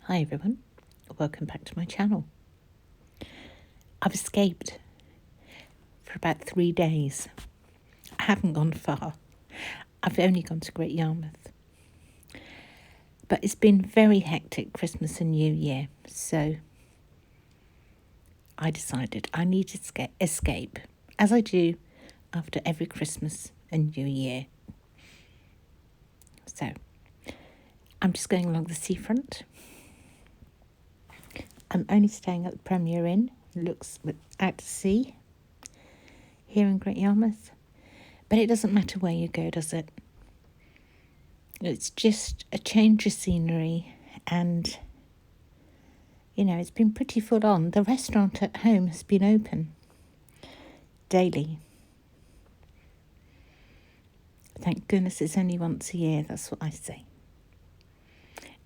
Hi everyone, welcome back to my channel. I've escaped for about 3 days. I haven't gone far. I've only gone to Great Yarmouth. But it's been very hectic Christmas and New Year, so I decided I need to escape, as I do after every Christmas and New Year. So I'm just going along the seafront. I'm only staying at the Premier Inn. It looks out to sea here in Great Yarmouth. But it doesn't matter where you go, does it? It's just a change of scenery and, it's been pretty full on. The restaurant at home has been open daily. Thank goodness it's only once a year, that's what I say.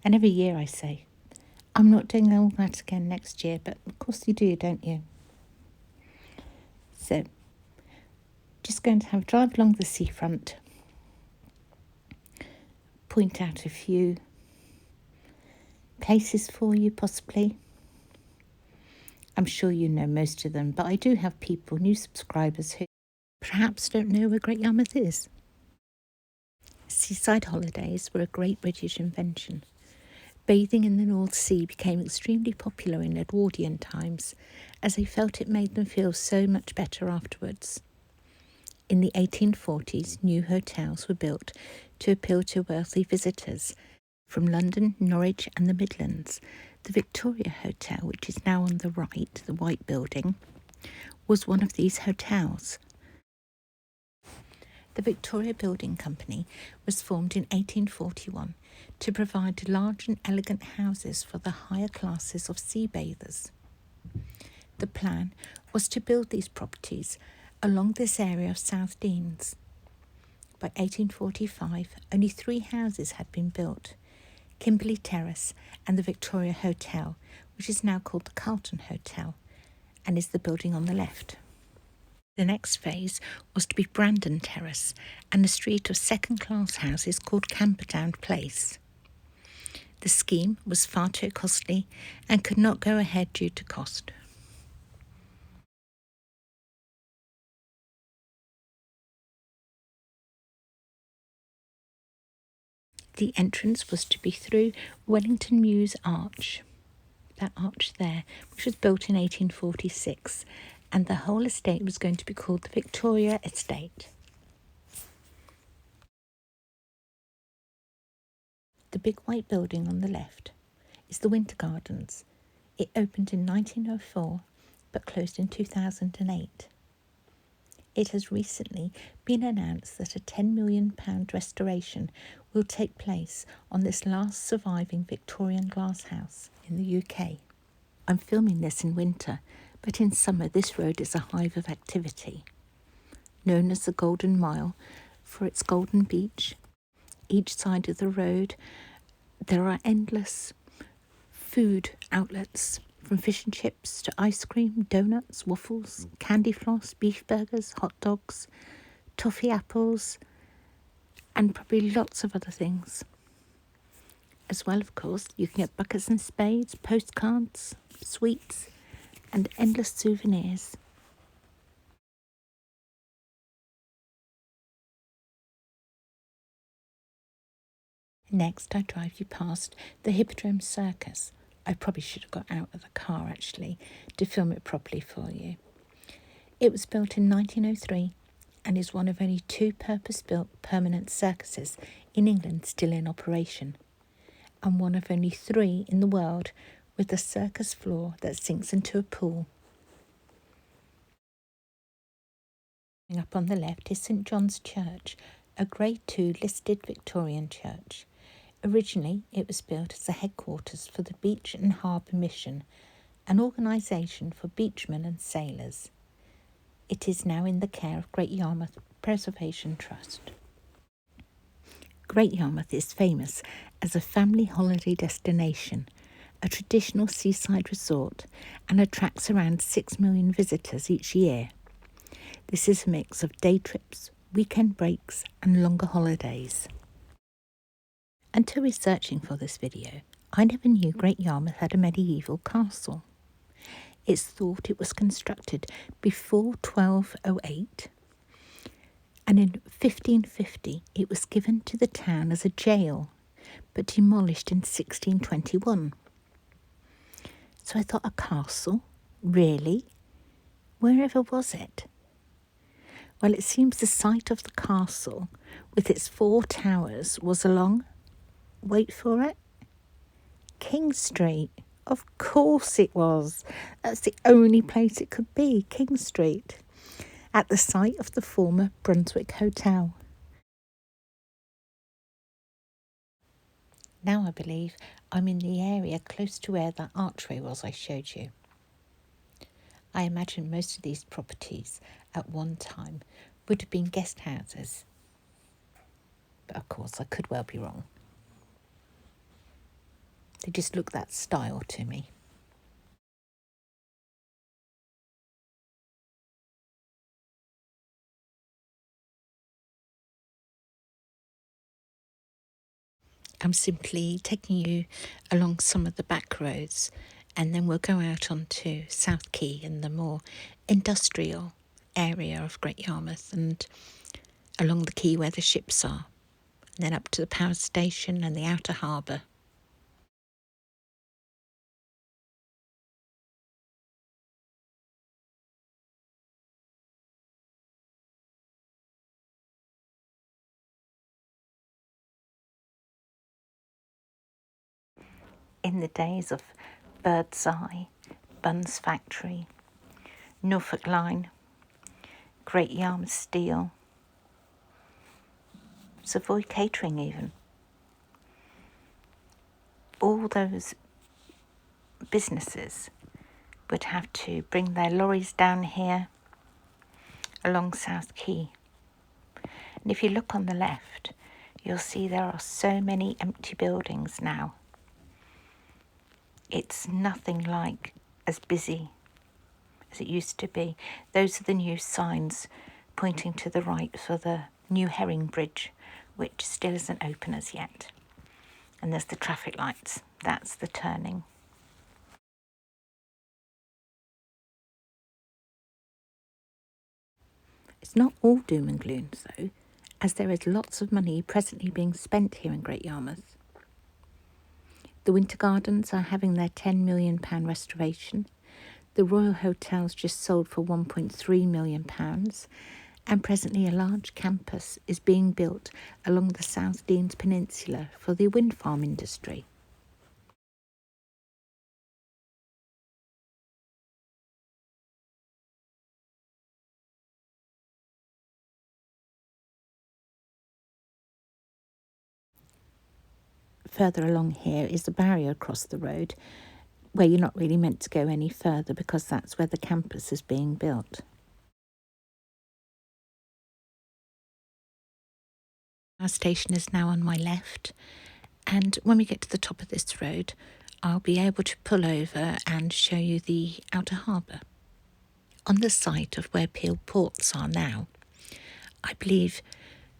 And every year I say, I'm not doing all that again next year, but of course you do, don't you? So, just going to have a drive along the seafront, point out a few places for you possibly. I'm sure you know most of them, but I do have people, new subscribers, who perhaps don't know where Great Yarmouth is. Seaside holidays were a great British invention. Bathing in the North Sea became extremely popular in Edwardian times, as they felt it made them feel so much better afterwards. In the 1840s, new hotels were built to appeal to wealthy visitors from London, Norwich and the Midlands. The Victoria Hotel, which is now on the right, the white building, was one of these hotels. The Victoria Building Company was formed in 1841 to provide large and elegant houses for the higher classes of sea bathers. The plan was to build these properties along this area of South Denes. By 1845, only 3 houses had been built: Kimberley Terrace and the Victoria Hotel, which is now called the Carlton Hotel and is the building on the left. The next phase was to be Brandon Terrace and a street of second-class houses called Camperdown Place. The scheme was far too costly and could not go ahead due to cost. The entrance was to be through Wellington Mews arch, that arch there, which was built in 1846, and the whole estate was going to be called the Victoria Estate. The big white building on the left is the Winter Gardens. It opened in 1904 but closed in 2008. It has recently been announced that a £10 million restoration will take place on this last surviving Victorian glasshouse in the UK. I'm filming this in winter, but in summer this road is a hive of activity. Known as the Golden Mile for its golden beach, each side of the road there are endless food outlets, from fish and chips to ice cream, donuts, waffles, candy floss, beef burgers, hot dogs, toffee apples, and probably lots of other things. As well, of course, you can get buckets and spades, postcards, sweets, and endless souvenirs. Next, I drive you past the Hippodrome Circus. I probably should have got out of the car, actually, to film it properly for you. It was built in 1903 and is one of only 2 purpose-built permanent circuses in England still in operation, and one of only 3 in the world with a circus floor that sinks into a pool. Up on the left is St John's Church, a Grade II listed Victorian church. Originally, it was built as the headquarters for the Beach and Harbour Mission, an organisation for beachmen and sailors. It is now in the care of Great Yarmouth Preservation Trust. Great Yarmouth is famous as a family holiday destination, a traditional seaside resort, and attracts around 6 million visitors each year. This is a mix of day trips, weekend breaks, and longer holidays. Until researching for this video, I never knew Great Yarmouth had a medieval castle. It's thought it was constructed before 1208, and in 1550 it was given to the town as a jail, but demolished in 1621. So I thought, a castle? Really? Wherever was it? Well, it seems the site of the castle, with its 4 towers, was along, wait for it, King Street. Of course it was. That's the only place it could be, King Street, at the site of the former Brunswick Hotel. Now I believe I'm in the area close to where that archway was I showed you. I imagine most of these properties at one time would have been guest houses. But of course I could well be wrong. They just look that style to me. I'm simply taking you along some of the back roads, and then we'll go out onto South Quay and the more industrial area of Great Yarmouth, and along the quay where the ships are, and then up to the power station and the outer harbour. In the days of Bird's Eye, Bunn's Factory, Norfolk Line, Great Yarmouth Steel, Savoy Catering even, all those businesses would have to bring their lorries down here along South Quay. And if you look on the left, you'll see there are so many empty buildings now. It's nothing like as busy as it used to be. Those are the new signs pointing to the right for the new Herring Bridge, which still isn't open as yet. And there's the traffic lights. That's the turning. It's not all doom and gloom, though, as there is lots of money presently being spent here in Great Yarmouth. The Winter Gardens are having their £10 million restoration. The Royal Hotel's just sold for £1.3 million, and presently a large campus is being built along the South Denes Peninsula for the wind farm industry. Further along here is the barrier across the road, where you're not really meant to go any further because that's where the campus is being built. Our station is now on my left, and when we get to the top of this road, I'll be able to pull over and show you the outer harbour. On the site of where Pier ports are now, I believe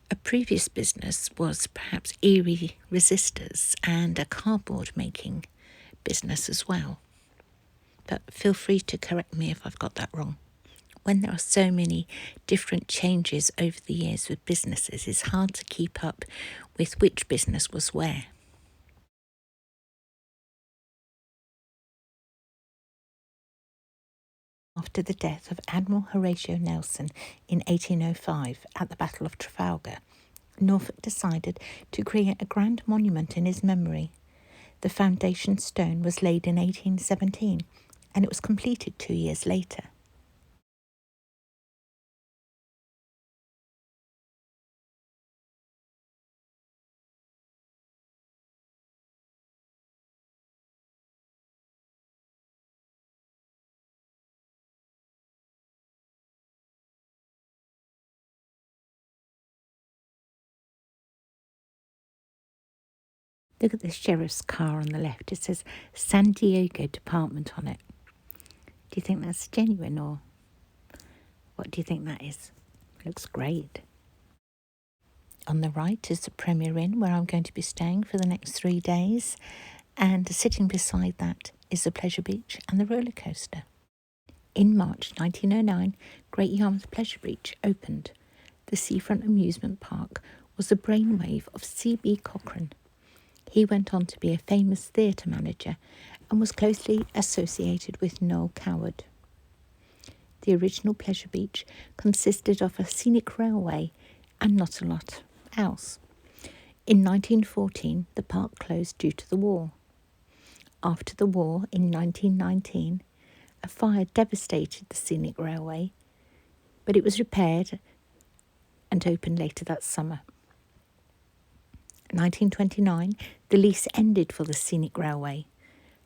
a previous business was perhaps Erie resistors and a cardboard making business as well. But feel free to correct me if I've got that wrong. When there are so many different changes over the years with businesses, it's hard to keep up with which business was where. After the death of Admiral Horatio Nelson in 1805 at the Battle of Trafalgar, Norfolk decided to create a grand monument in his memory. The foundation stone was laid in 1817, and it was completed 2 years later. Look at the sheriff's car on the left. It says San Diego Department on it. Do you think that's genuine, or what do you think that is? Looks great. On the right is the Premier Inn, where I'm going to be staying for the next 3 days. and sitting beside that is the pleasure beach and the roller coaster. In March 1909, Great Yarmouth Pleasure Beach opened. The Seafront amusement park was the brainwave of C.B. Cochrane. He went on to be a famous theatre manager and was closely associated with Noel Coward. The original Pleasure Beach consisted of a scenic railway and not a lot else. In 1914, the park closed due to the war. After the war, in 1919, a fire devastated the scenic railway, but it was repaired and opened later that summer. In 1929, the lease ended for the scenic railway.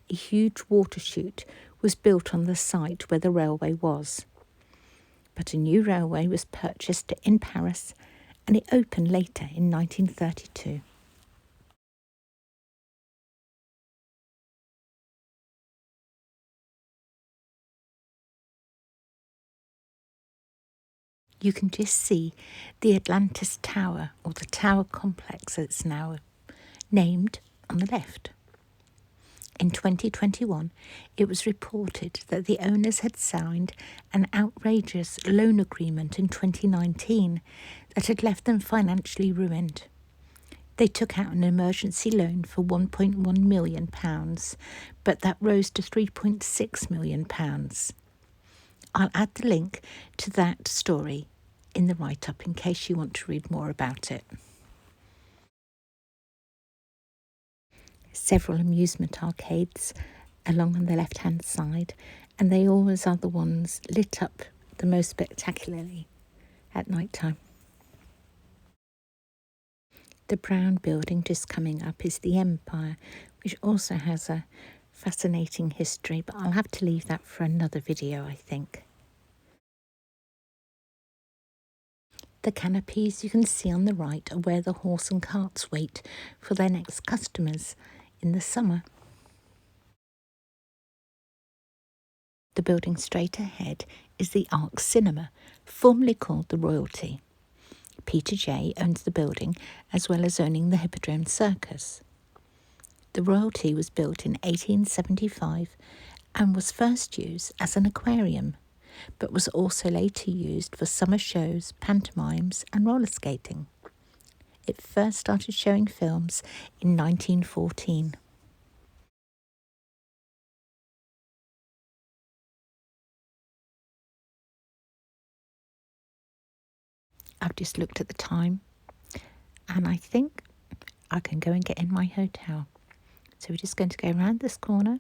A huge water chute was built on the site where the railway was. But a new railway was purchased in Paris and it opened later in 1932. You can just see the Atlantis Tower, or the Tower Complex as it's now named, on the left. In 2021, it was reported that the owners had signed an outrageous loan agreement in 2019 that had left them financially ruined. They took out an emergency loan for £1.1 million, but that rose to £3.6 million. I'll add the link to that story in the write-up in case you want to read more about it. Several amusement arcades along on the left-hand side, and they always are the ones lit up the most spectacularly at night time. The brown building just coming up is the Empire, which also has a fascinating history, but I'll have to leave that for another video, I think. The canopies you can see on the right are where the horse and carts wait for their next customers in the summer. The building straight ahead is the Arc Cinema, formerly called the Royalty. Peter J. owns the building as well as owning the Hippodrome Circus. The Royalty was built in 1875 and was first used as an aquarium, but was also later used for summer shows, pantomimes and roller skating. It first started showing films in 1914. I've just looked at the time and I think I can go and get in my hotel. So we're just going to go round this corner,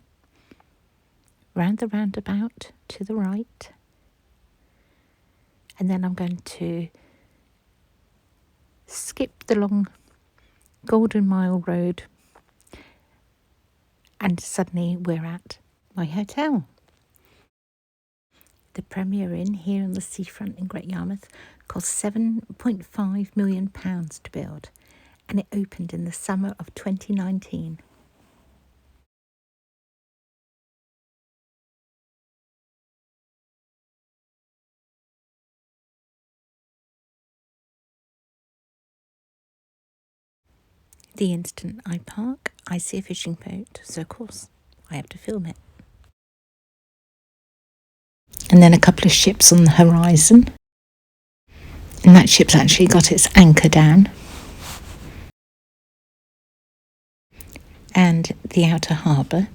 round the roundabout to the right, and then I'm going to skip the long Golden Mile Road and suddenly we're at my hotel. The Premier Inn here on the seafront in Great Yarmouth cost £7.5 million to build, and it opened in the summer of 2019. The instant I park, I see a fishing boat, so of course I have to film it. And then a couple of ships on the horizon. And that ship's actually got its anchor down. And the outer harbour.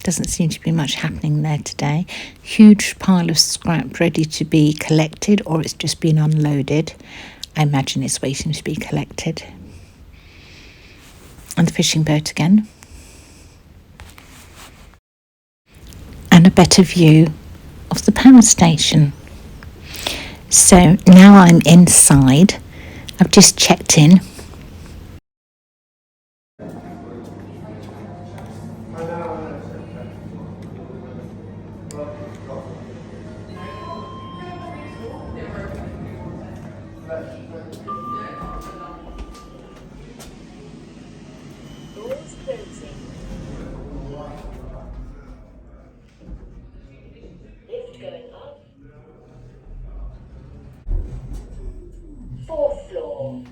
Doesn't seem to be much happening there today. Huge pile of scrap ready to be collected, or it's just been unloaded. I imagine it's waiting to be collected. And the fishing boat again. And a better view of the power station. So now I'm inside. I've just checked in. Doors closing. Lift going up. 4th floor.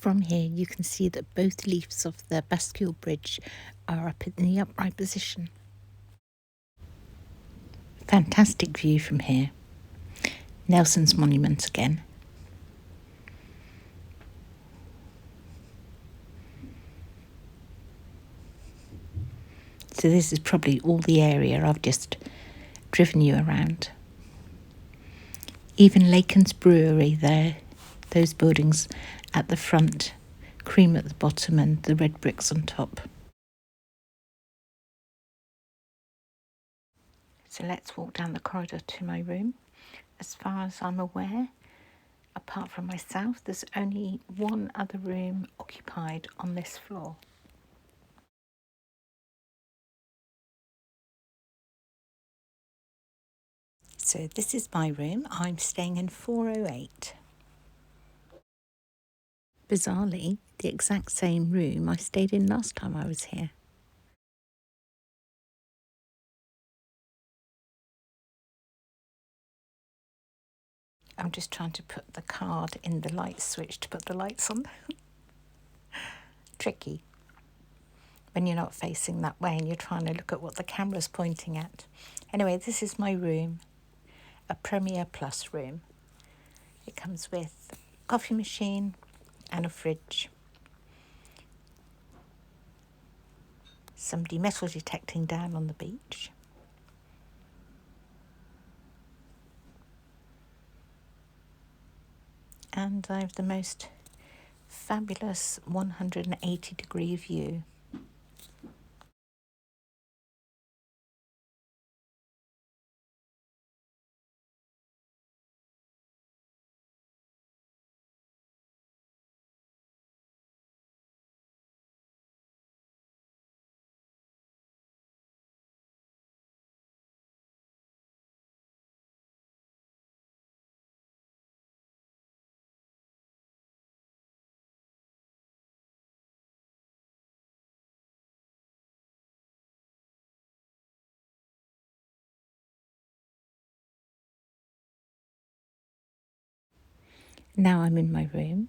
From here you can see that both leaves of the bascule bridge are up in the upright position. Fantastic view from here. Nelson's Monument again. So this is probably all the area I've just driven you around. Even Laken's Brewery there, those buildings at the front, cream at the bottom and the red bricks on top. So let's walk down the corridor to my room. As far as I'm aware, apart from myself, there's only one other room occupied on this floor. So this is my room. I'm staying in 408. Bizarrely, the exact same room I stayed in last time I was here. I'm just trying to put the card in the light switch to put the lights on. Tricky when you're not facing that way and you're trying to look at what the camera's pointing at. Anyway, this is my room, a Premier Plus room. It comes with a coffee machine and a fridge. Somebody metal detecting down on the beach. And I have the most fabulous 180-degree view. Now I'm in my room,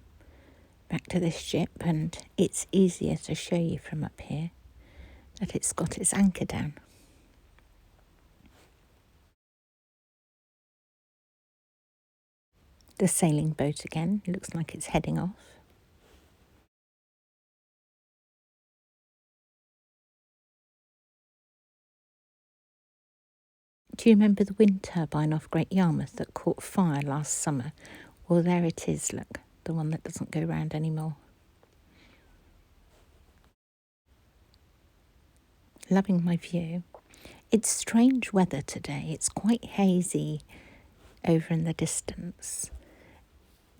back to this ship, and it's easier to show you from up here that it's got its anchor down. The sailing boat again, looks like it's heading off. Do you remember the wind turbine off Great Yarmouth that caught fire last summer? Well, there it is, look, the one that doesn't go round anymore. Loving my view. It's strange weather today. It's quite hazy over in the distance,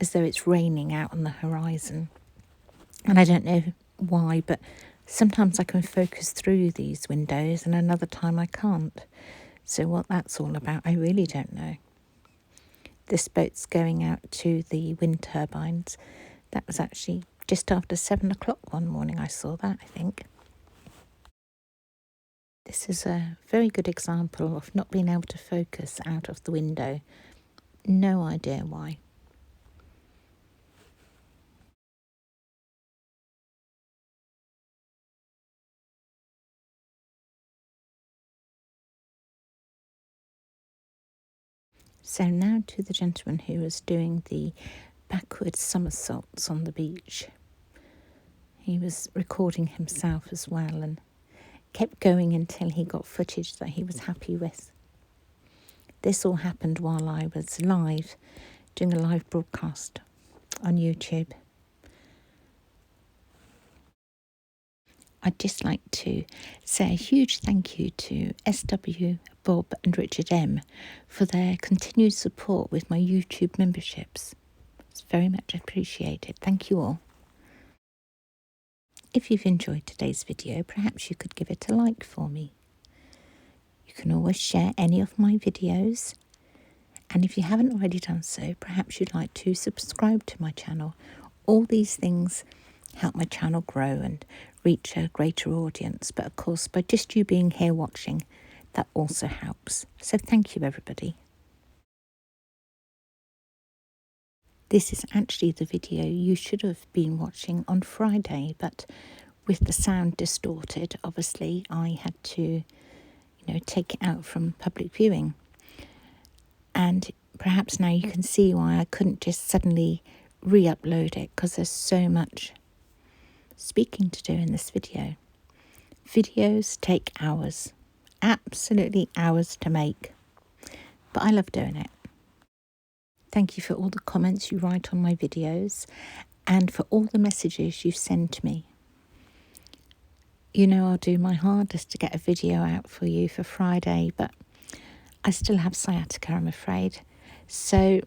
as though it's raining out on the horizon. And I don't know why, but sometimes I can focus through these windows and another time I can't. So what that's all about, I really don't know. This boat's going out to the wind turbines. That was actually just after 7 o'clock one morning I saw that, I think. This is a very good example of not being able to focus out of the window. No idea why. So now to the gentleman who was doing the backwards somersaults on the beach. He was recording himself as well and kept going until he got footage that he was happy with. This all happened while I was live, doing a live broadcast on YouTube. I'd just like to say a huge thank you to SW, Bob and Richard M for their continued support with my YouTube memberships. It's very much appreciated. Thank you all. If you've enjoyed today's video, perhaps you could give it a like for me. You can always share any of my videos. And if you haven't already done so, perhaps you'd like to subscribe to my channel. All these things help my channel grow and reach a greater audience. But of course, by just you being here watching, that also helps. So thank you, everybody. This is actually the video you should have been watching on Friday, but with the sound distorted, obviously I had to, take it out from public viewing. And perhaps now you can see why I couldn't just suddenly re-upload it, because there's so much speaking to do in this video. Videos take hours, absolutely hours to make, but I love doing it. Thank you for all the comments you write on my videos and for all the messages you send to me. I'll do my hardest to get a video out for you for Friday, but I still have sciatica, I'm afraid. So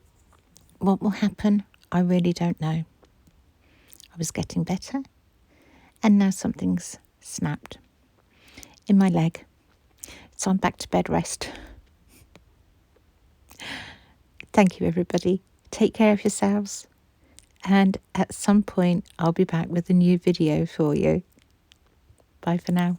what will happen, I really don't know. I was getting better, and now something's snapped in my leg. So I'm back to bed rest. Thank you, everybody. Take care of yourselves. And at some point, I'll be back with a new video for you. Bye for now.